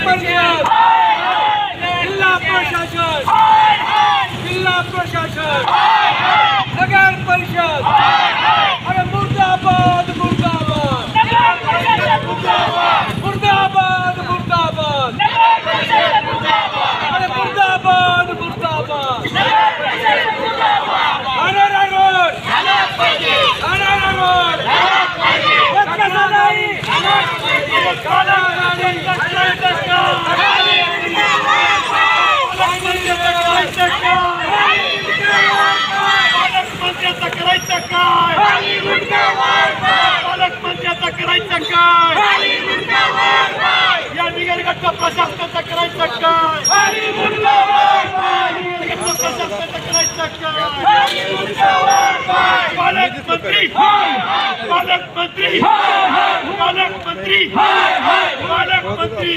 परिषद, जिल्हा प्रशासन, जिल्हा प्रशासन, नगर परिषद, अरे मुर्दाबाद मुर्दाबाद मुर्दाबाद मुर्दाबाद, अरे मुर्दाबाद मुर्दाबाद, ठाण्याला रोड, ठाण्याला रोड, कसा नाही पालकमंत्र्याचं करायचं काय, पालकमंत्र्याचं करायचं काय, या निगरगडच्या प्रशासनाचं करायचं काय, निगरगडच्या प्रशासनाचं करायचं काय, पालकमंत्री पालकमंत्री पालकमंत्री पालकमंत्री